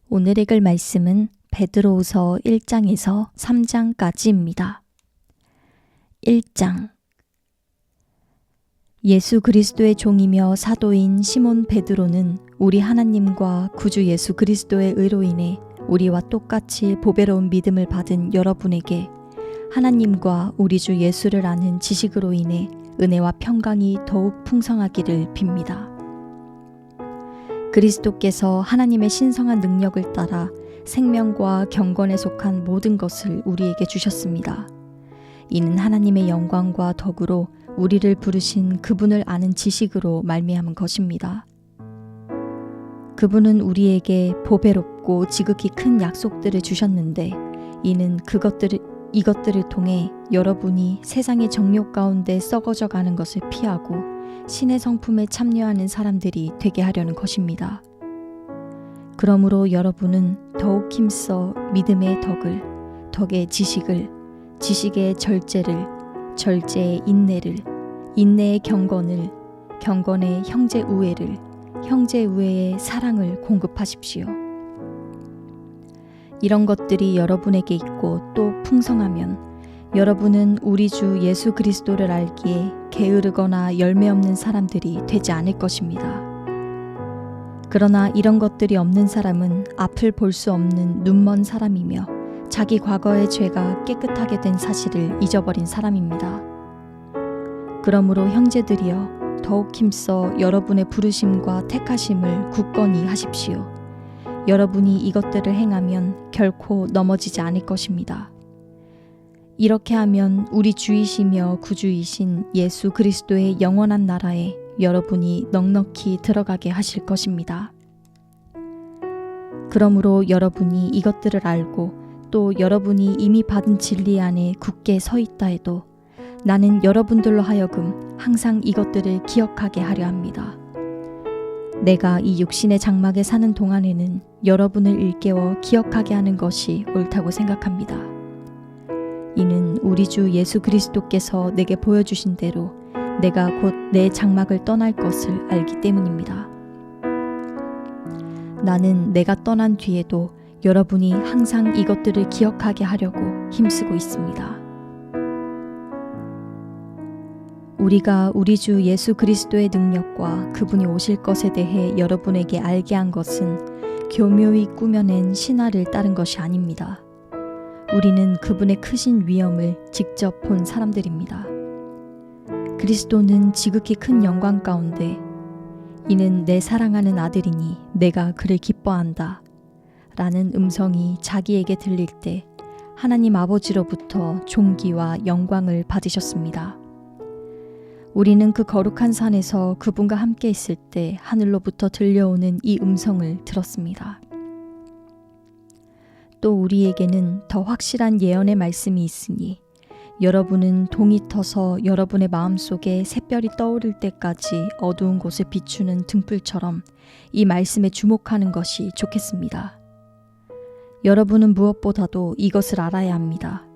오늘 읽을 말씀은 베드로후서 1장에서 3장까지입니다. 1장. 예수 그리스도의 종이며 사도인 시몬 베드로는 우리 하나님과 구주 예수 그리스도의 의로 인해 우리와 똑같이 보배로운 믿음을 받은 여러분에게 하나님과 우리 주 예수를 아는 지식으로 인해 은혜와 평강이 더욱 풍성하기를 빕니다. 그리스도께서 하나님의 신성한 능력을 따라 생명과 경건에 속한 모든 것을 우리에게 주셨습니다. 이는 하나님의 영광과 덕으로 우리를 부르신 그분을 아는 지식으로 말미암은 것입니다. 그분은 우리에게 보배롭고 지극히 큰 약속들을 주셨는데 이는 이것들을 통해 여러분이 세상의 정욕 가운데 썩어져 가는 것을 피하고 신의 성품에 참여하는 사람들이 되게 하려는 것입니다. 그러므로 여러분은 더욱 힘써 믿음의 덕을, 덕의 지식을, 지식의 절제를, 절제의 인내를, 인내의 경건을, 경건의 형제 우애를, 형제 우애의 사랑을 공급하십시오. 이런 것들이 여러분에게 있고 또 풍성하면 여러분은 우리 주 예수 그리스도를 알기에 게으르거나 열매 없는 사람들이 되지 않을 것입니다. 그러나 이런 것들이 없는 사람은 앞을 볼 수 없는 눈먼 사람이며 자기 과거의 죄가 깨끗하게 된 사실을 잊어버린 사람입니다. 그러므로 형제들이여 더욱 힘써 여러분의 부르심과 택하심을 굳건히 하십시오. 여러분이 이것들을 행하면 결코 넘어지지 않을 것입니다. 이렇게 하면 우리 주이시며 구주이신 예수 그리스도의 영원한 나라에 여러분이 넉넉히 들어가게 하실 것입니다. 그러므로 여러분이 이것들을 알고 또 여러분이 이미 받은 진리 안에 굳게 서 있다 해도 나는 여러분들로 하여금 항상 이것들을 기억하게 하려 합니다. 내가 이 육신의 장막에 사는 동안에는 여러분을 일깨워 기억하게 하는 것이 옳다고 생각합니다. 이는 우리 주 예수 그리스도께서 내게 보여주신 대로 내가 곧 내 장막을 떠날 것을 알기 때문입니다. 나는 내가 떠난 뒤에도 여러분이 항상 이것들을 기억하게 하려고 힘쓰고 있습니다. 우리가 우리 주 예수 그리스도의 능력과 그분이 오실 것에 대해 여러분에게 알게 한 것은 교묘히 꾸며낸 신화를 따른 것이 아닙니다. 우리는 그분의 크신 위엄을 직접 본 사람들입니다. 그리스도는 지극히 큰 영광 가운데 이는 내 사랑하는 아들이니 내가 그를 기뻐한다 라는 음성이 자기에게 들릴 때 하나님 아버지로부터 존귀와 영광을 받으셨습니다. 우리는 그 거룩한 산에서 그분과 함께 있을 때 하늘로부터 들려오는 이 음성을 들었습니다. 또 우리에게는 더 확실한 예언의 말씀이 있으니 여러분은 동이 터서 여러분의 마음속에 샛별이 떠오를 때까지 어두운 곳을 비추는 등불처럼 이 말씀에 주목하는 것이 좋겠습니다. 여러분은 무엇보다도 이것을 알아야 합니다.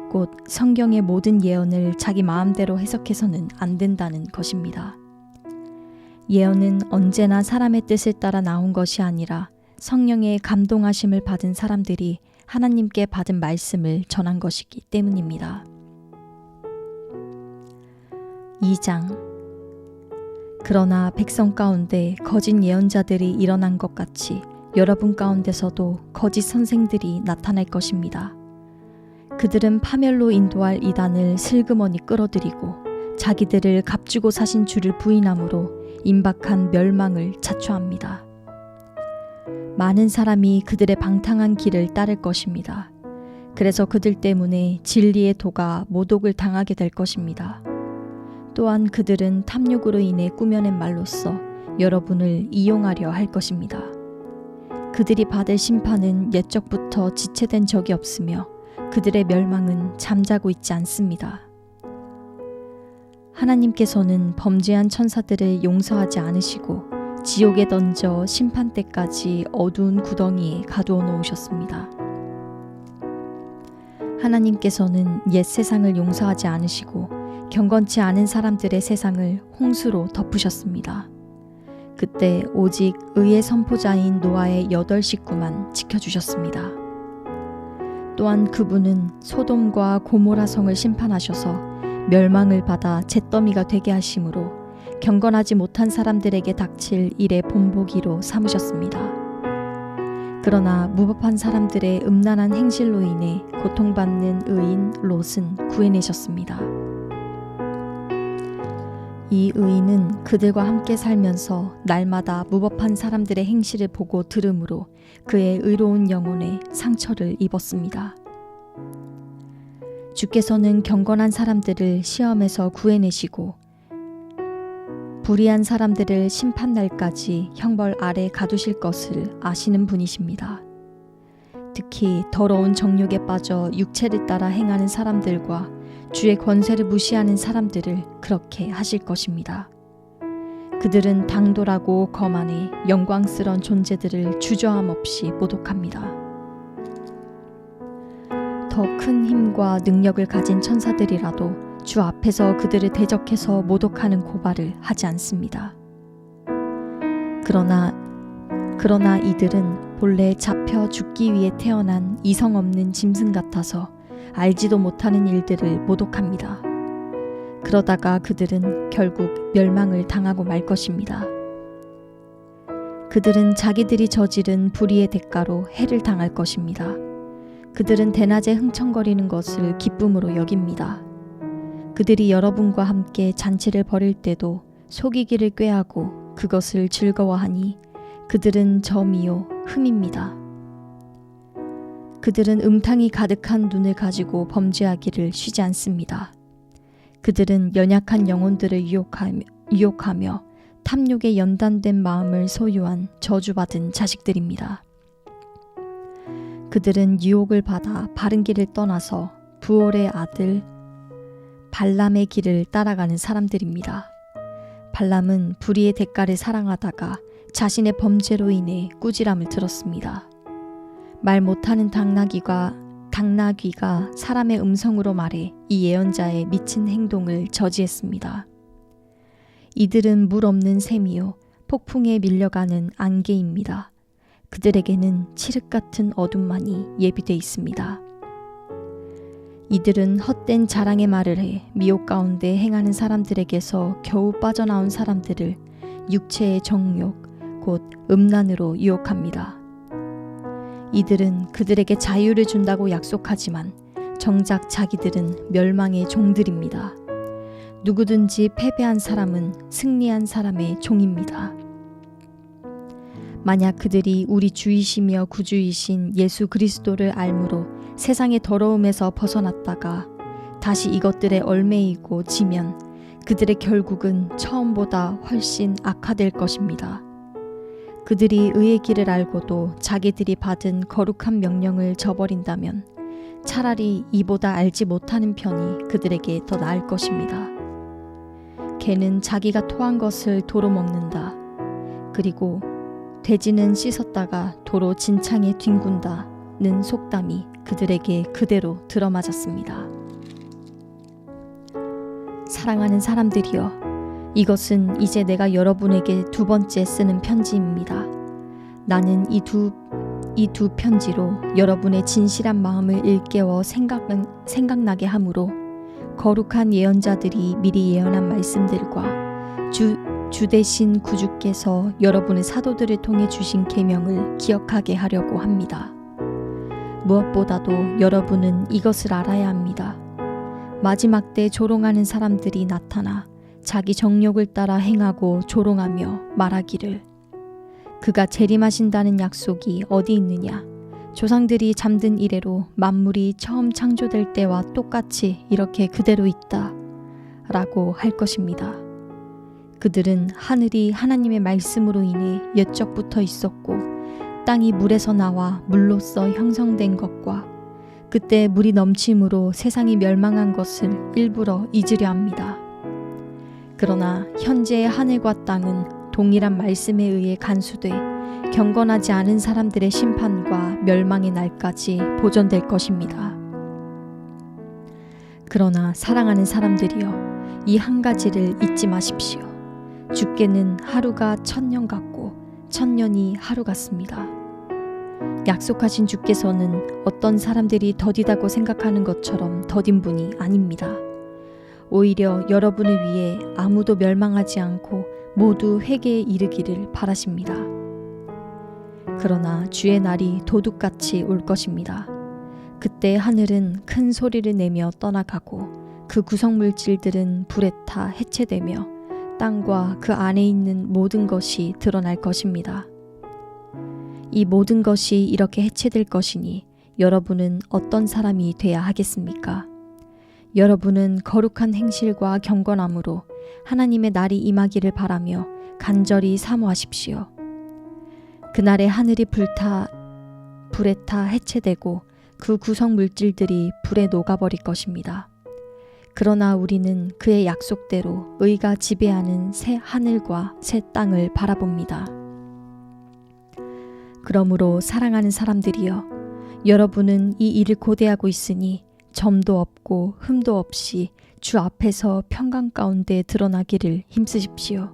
곧 성경의 모든 예언을 자기 마음대로 해석해서는 안 된다는 것입니다. 예언은 언제나 사람의 뜻을 따라 나온 것이 아니라 성령의 감동하심을 받은 사람들이 하나님께 받은 말씀을 전한 것이기 때문입니다. 2장. 그러나 백성 가운데 거짓 예언자들이 일어난 것 같이 여러분 가운데서도 거짓 선생들이 나타날 것입니다. 그들은 파멸로 인도할 이단을 슬그머니 끌어들이고 자기들을 값주고 사신 주를 부인함으로 임박한 멸망을 자초합니다. 많은 사람이 그들의 방탕한 길을 따를 것입니다. 그래서 그들 때문에 진리의 도가 모독을 당하게 될 것입니다. 또한 그들은 탐욕으로 인해 꾸며낸 말로써 여러분을 이용하려 할 것입니다. 그들이 받을 심판은 옛적부터 지체된 적이 없으며 그들의 멸망은 잠자고 있지 않습니다. 하나님께서는 범죄한 천사들을 용서하지 않으시고 지옥에 던져 심판 때까지 어두운 구덩이에 가두어 놓으셨습니다. 하나님께서는 옛 세상을 용서하지 않으시고 경건치 않은 사람들의 세상을 홍수로 덮으셨습니다. 그때 오직 의의 선포자인 노아의 8 식구만 지켜주셨습니다. 또한 그분은 소돔과 고모라 성을 심판하셔서 멸망을 받아 잿더미가 되게 하심으로 경건하지 못한 사람들에게 닥칠 일의 본보기로 삼으셨습니다. 그러나 무법한 사람들의 음란한 행실로 인해 고통받는 의인 롯은 구해내셨습니다. 이 의인은 그들과 함께 살면서 날마다 무법한 사람들의 행실을 보고 들음으로 그의 의로운 영혼에 상처를 입었습니다. 주께서는 경건한 사람들을 시험에서 구해내시고 불의한 사람들을 심판날까지 형벌 아래 가두실 것을 아시는 분이십니다. 특히 더러운 정욕에 빠져 육체를 따라 행하는 사람들과 주의 권세를 무시하는 사람들을 그렇게 하실 것입니다. 그들은 당돌하고 거만해 영광스러운 존재들을 주저함 없이 모독합니다. 더 큰 힘과 능력을 가진 천사들이라도 주 앞에서 그들을 대적해서 모독하는 고발을 하지 않습니다. 그러나 이들은 본래 잡혀 죽기 위해 태어난 이성 없는 짐승 같아서 알지도 못하는 일들을 모독합니다. 그러다가 그들은 결국 멸망을 당하고 말 것입니다. 그들은 자기들이 저지른 불의의 대가로 해를 당할 것입니다. 그들은 대낮에 흥청거리는 것을 기쁨으로 여깁니다. 그들이 여러분과 함께 잔치를 벌일 때도 속이기를 꾀하고 그것을 즐거워하니 그들은 점이요 흠입니다. 그들은 음탕이 가득한 눈을 가지고 범죄하기를 쉬지 않습니다. 그들은 연약한 영혼들을 유혹하며 탐욕에 연단된 마음을 소유한 저주받은 자식들입니다. 그들은 유혹을 받아 바른 길을 떠나서 부올의 아들 발람의 길을 따라가는 사람들입니다. 발람은 불의의 대가를 사랑하다가 자신의 범죄로 인해 꾸지람을 들었습니다. 말 못하는 당나귀가 사람의 음성으로 말해 이 예언자의 미친 행동을 저지했습니다. 이들은 물 없는 샘이요 폭풍에 밀려가는 안개입니다. 그들에게는 칠흑 같은 어둠만이 예비되어 있습니다. 이들은 헛된 자랑의 말을 해 미혹 가운데 행하는 사람들에게서 겨우 빠져나온 사람들을 육체의 정욕, 곧 음란으로 유혹합니다. 이들은 그들에게 자유를 준다고 약속하지만 정작 자기들은 멸망의 종들입니다. 누구든지 패배한 사람은 승리한 사람의 종입니다. 만약 그들이 우리 주이시며 구주이신 예수 그리스도를 알므로 세상의 더러움에서 벗어났다가 다시 이것들에 얽매이고 지면 그들의 결국은 처음보다 훨씬 악화될 것입니다. 그들이 의의 길을 알고도 자기들이 받은 거룩한 명령을 저버린다면 차라리 이보다 알지 못하는 편이 그들에게 더 나을 것입니다. 개는 자기가 토한 것을 도로 먹는다. 그리고 돼지는 씻었다가 도로 진창에 뒹군다는 속담이 그들에게 그대로 들어맞았습니다. 사랑하는 사람들이여, 이것은 이제 내가 여러분에게 2번째 쓰는 편지입니다. 나는 이 두 편지로 여러분의 진실한 마음을 일깨워 생각나게 하므로 거룩한 예언자들이 미리 예언한 말씀들과 주 대신 구주께서 여러분의 사도들을 통해 주신 계명을 기억하게 하려고 합니다. 무엇보다도 여러분은 이것을 알아야 합니다. 마지막 때 조롱하는 사람들이 나타나 자기 정욕을 따라 행하고 조롱하며 말하기를 그가 재림하신다는 약속이 어디 있느냐? 조상들이 잠든 이래로 만물이 처음 창조될 때와 똑같이 이렇게 그대로 있다 라고 할 것입니다. 그들은 하늘이 하나님의 말씀으로 인해 옛적부터 있었고 땅이 물에서 나와 물로써 형성된 것과 그때 물이 넘침으로 세상이 멸망한 것을 일부러 잊으려 합니다. 그러나 현재의 하늘과 땅은 동일한 말씀에 의해 간수돼 경건하지 않은 사람들의 심판과 멸망의 날까지 보존될 것입니다. 그러나 사랑하는 사람들이여, 이 한 가지를 잊지 마십시오. 주께는 하루가 1000년 같고 1000년이 하루 같습니다. 약속하신 주께서는 어떤 사람들이 더디다고 생각하는 것처럼 더딘 분이 아닙니다. 오히려 여러분을 위해 아무도 멸망하지 않고 모두 회개에 이르기를 바라십니다. 그러나 주의 날이 도둑같이 올 것입니다. 그때 하늘은 큰 소리를 내며 떠나가고 그 구성물질들은 불에 타 해체되며 땅과 그 안에 있는 모든 것이 드러날 것입니다. 이 모든 것이 이렇게 해체될 것이니 여러분은 어떤 사람이 돼야 하겠습니까? 여러분은 거룩한 행실과 경건함으로 하나님의 날이 임하기를 바라며 간절히 사모하십시오. 그날에 하늘이 불에 타 해체되고 그 구성 물질들이 불에 녹아버릴 것입니다. 그러나 우리는 그의 약속대로 의가 지배하는 새 하늘과 새 땅을 바라봅니다. 그러므로 사랑하는 사람들이여, 여러분은 이 일을 고대하고 있으니 점도 없고 흠도 없이 주 앞에서 평강 가운데 드러나기를 힘쓰십시오.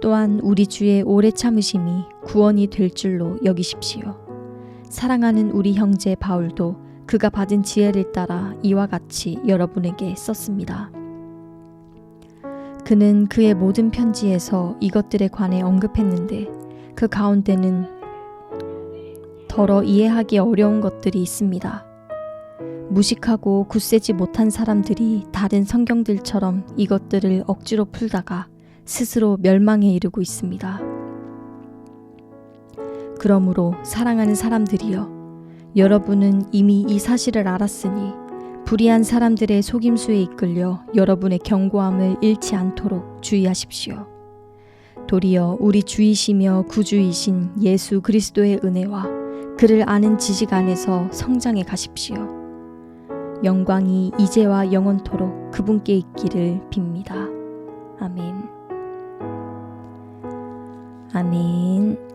또한 우리 주의 오래 참으심이 구원이 될 줄로 여기십시오. 사랑하는 우리 형제 바울도 그가 받은 지혜를 따라 이와 같이 여러분에게 썼습니다. 그는 그의 모든 편지에서 이것들에 관해 언급했는데 그 가운데는 더러 이해하기 어려운 것들이 있습니다. 무식하고 굳세지 못한 사람들이 다른 성경들처럼 이것들을 억지로 풀다가 스스로 멸망에 이르고 있습니다. 그러므로 사랑하는 사람들이여, 여러분은 이미 이 사실을 알았으니 불의한 사람들의 속임수에 이끌려 여러분의 견고함을 잃지 않도록 주의하십시오. 도리어 우리 주이시며 구주이신 예수 그리스도의 은혜와 그를 아는 지식 안에서 성장해 가십시오. 영광이 이제와 영원토록 그분께 있기를 빕니다. 아멘. 아멘.